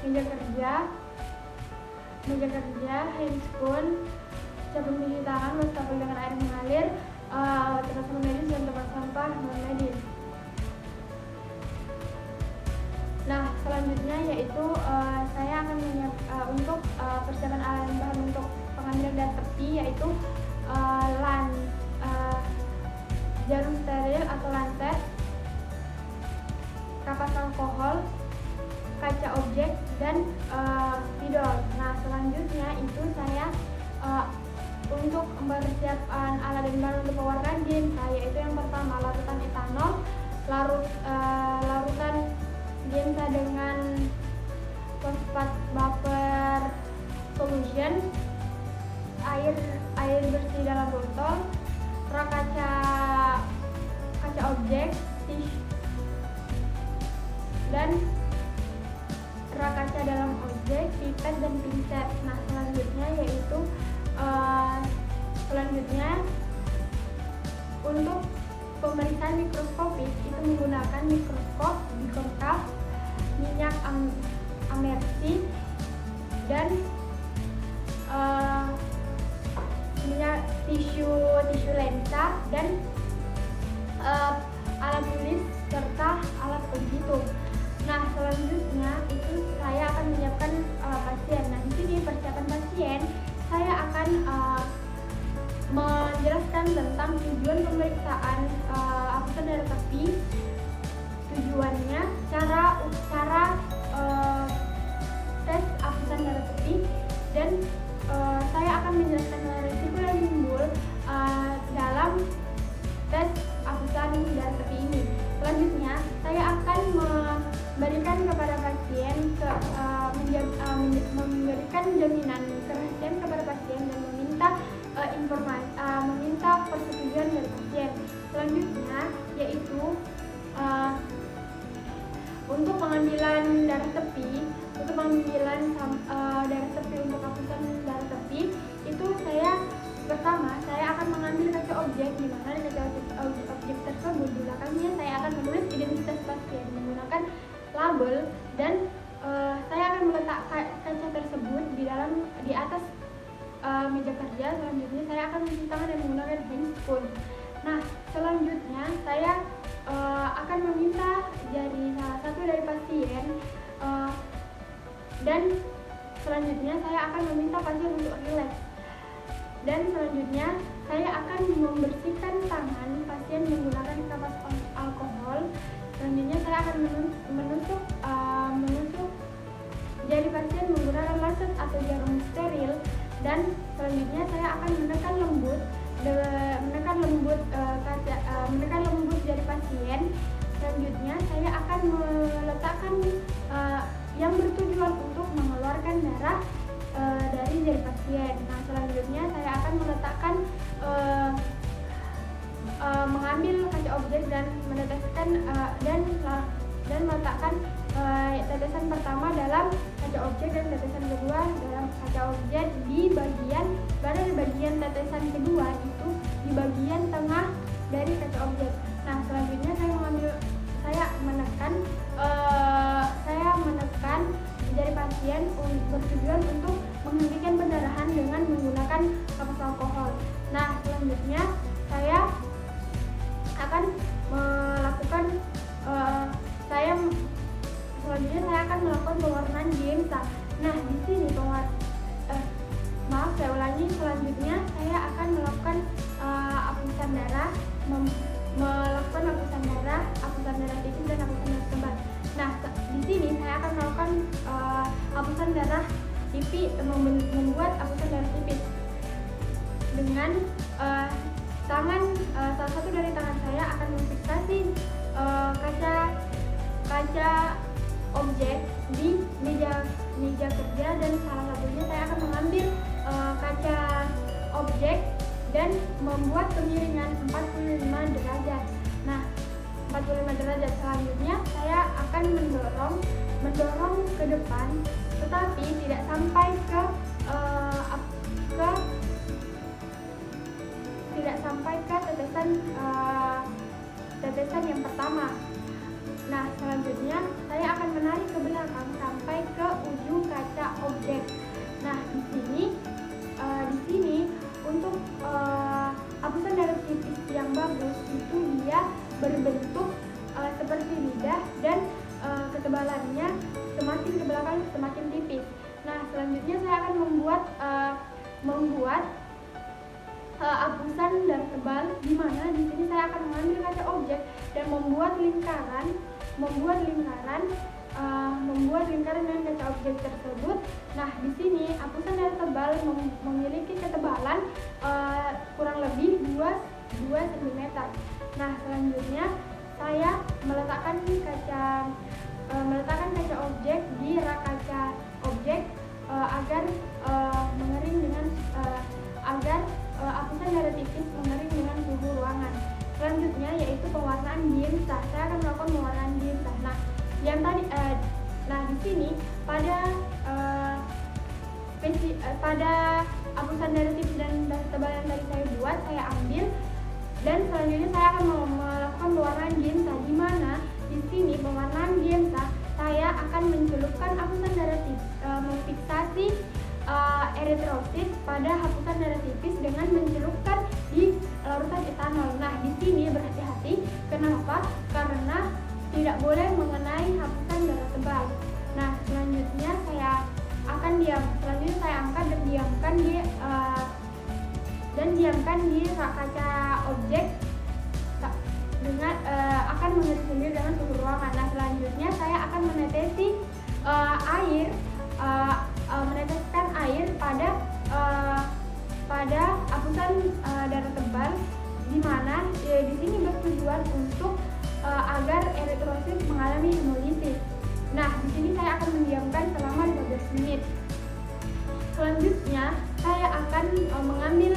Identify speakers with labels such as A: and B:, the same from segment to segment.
A: meja kerja, handphone, sabun cuci tangan, wastafel dengan air mengalir, transport medis dan tempat sampah non medis. Nah, selanjutnya yaitu saya akan untuk persiapan alat dan bahan untuk pengambilan darah tepi, yaitu jarum steril atau lancet, kapas alkohol, kaca objek, dan spidol. Nah, selanjutnya itu saya untuk persiapan alat dan bahan untuk pewarna gensa, yaitu yang pertama larutan etanol, larutan gensa dengan fosfat buffer solution, air bersih dalam botol, rak kaca objek, dan rak kaca dalam objek, pipet dan pinset. Nah, selanjutnya yaitu untuk pemeriksaan mikroskopis itu menggunakan mikroskop bikonkav, minyak amersi, dan minyak tisu lensa, dan alat tulis serta alat penghitung. Nah, selanjutnya itu saya akan menyiapkan pasien. Nah, di sini persiapan pasien saya akan menjelaskan tentang tujuan pemeriksaan hapusan darah tepi, tujuannya, cara tes hapusan darah tepi, dan saya akan menjelaskan risiko yang timbul dalam tes hapusan darah tepi ini. Selanjutnya saya akan memberikan kepada pasien memberikan jaminan kerahasiaan kepada pasien dan meminta persetujuan dari pasien. Selanjutnya yaitu untuk pengambilan darah tepi, untuk hapusan darah tepi itu pertama saya akan mengambil kaca objek, di mana di kaca objek tersebut di belakangnya saya akan menulis identitas pasien menggunakan label, dan saya akan meletak kaca tersebut di atas meja kerja. Selanjutnya saya akan mencuci tangan dan menggunakan handphone. Nah, selanjutnya saya akan meminta jari salah satu dari pasien, dan selanjutnya saya akan meminta pasien untuk rileks, dan selanjutnya saya akan membersihkan tangan pasien menggunakan kapas alkohol. Selanjutnya saya akan menusuk jari pasien menggunakan lancet atau jarum steril, dan selanjutnya saya akan menekan lembut jari pasien. Selanjutnya saya akan meletakkan yang bertujuan untuk mengeluarkan darah dari jari pasien. Nah, selanjutnya saya akan mengambil kaca objek dan meneteskan dan meletakkan tetesan pertama dalam kaca objek dan tetesan kedua dalam kaca objek di bagian tetesan kedua itu di bagian tengah dari kaca objek. Nah, selanjutnya saya menekan jari pasien bertujuan untuk menghentikan pendarahan dengan menggunakan kapas alkohol. Nah, selanjutnya saya akan melakukan pewarnaan gensa. Nah, di sini selanjutnya saya akan melakukan hapusan darah, hapusan darah tipis dan hapusan darah tebal. Nah, di sini saya akan melakukan hapusan darah tipis, membuat hapusan darah tipis dengan salah satu dari tangan saya akan memfiksasi kaca objek di meja kerja, dan salah satunya saya akan mengambil kaca objek dan membuat kemiringan 45 derajat. Nah, 45 derajat. Selanjutnya saya akan mendorong ke depan, tetapi tidak sampai ke tetesan yang pertama. Nah, selanjutnya saya akan menarik ke belakang sampai ke ujung belakang semakin tipis. Nah, selanjutnya saya akan membuat hapusan dan tebal, di mana di sini saya akan mengambil kaca objek dan membuat lingkaran dengan kaca objek tersebut. Nah, di sini hapusan dan tebal memiliki ketebalan kurang lebih 2 cm. Nah, selanjutnya saya meletakkan kaca objek di rak kaca objek agar hapusan darah tipis mengering dengan suhu ruangan. Selanjutnya yaitu pewarnaan diemsa. Saya akan melakukan pewarnaan diemsa. Nah, di sini pada hapusan darah tipis dan darah tebal yang tadi saya buat, saya ambil dan selanjutnya saya akan melakukan pewarnaan diemsa, di mana di sini pewarnaan diemsa saya akan mencelupkan hapusan darah tipis, memfiksasi eritrosit pada hapusan darah tipis dengan mencelupkan di larutan etanol. Nah, di sini berhati-hati. Kenapa? Karena tidak boleh mengenai hapusan darah tebal. Nah, selanjutnya saya angkat dan diamkan di rak kaca objek dengan akan mengering sendiri dengan suhu ruangan. Nah, selanjutnya saya akan meneteskan air pada hapusan darah tebal, di mana di sini bertujuan untuk agar eritrosit mengalami hemolisis. Nah, di sini saya akan mendiamkan selama 15 menit. Selanjutnya saya akan mengambil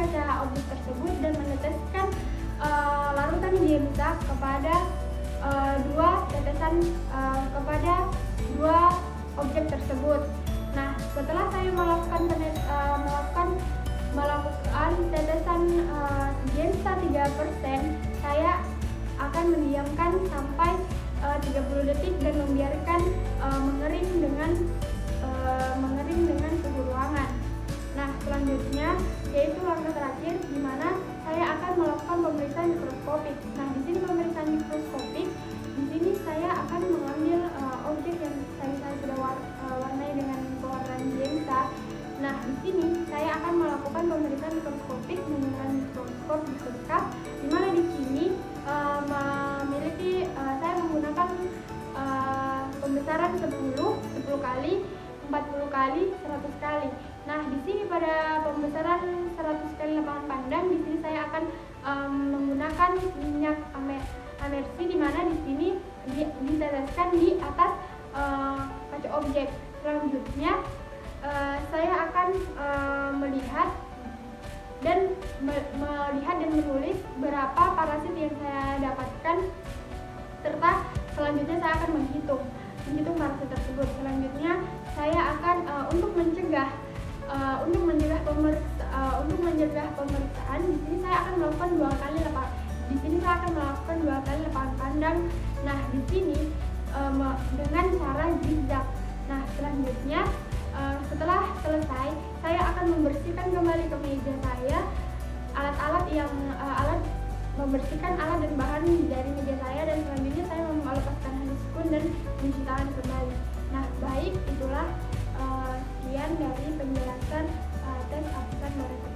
A: kaca objek tersebut dan meneteskan larutan diemsa kepada dua objek tersebut. Nah, setelah saya melakukan tetesan diemsa 3%, saya akan mendiamkan sampai 30 detik dan membiarkan mengering dengan suhu ruangan. Nah, selanjutnya yaitu langkah terakhir, di mana saya akan melakukan pemeriksaan mikroskopik. Nah, di sini pemeriksaan mikroskopik, di sini saya akan mengambil objek yang tadi saya sudah warnai dengan pewarnaan diemsa. Nah, di sini saya akan melakukan pemeriksaan mikroskopik menggunakan mikroskop bioskop, di mana di sini saya menggunakan pembesaran 10 kali, 40 kali, 100 kali. Nah, di sini pada pembesaran 100 kali lapangan pandang, di sini saya akan menggunakan minyak amersi, di mana di sini diteteskan di atas kaca objek. Selanjutnya saya akan melihat dan menulis berapa parasit yang saya dapatkan, serta selanjutnya saya akan menghitung parasit tersebut. Selanjutnya saya akan untuk mencegah pemeriksaan, di sini saya akan melakukan 2 kali lapangan pandang. Nah, di sini dengan cara zigzag. Nah, selanjutnya setelah selesai, saya akan membersihkan kembali ke meja saya membersihkan alat dan bahan dari meja saya, dan selanjutnya saya melepaskan handscoon dan mencuci tangan kembali. Nah, baik, itulah sekian dari penjelasan tes hapusan darah.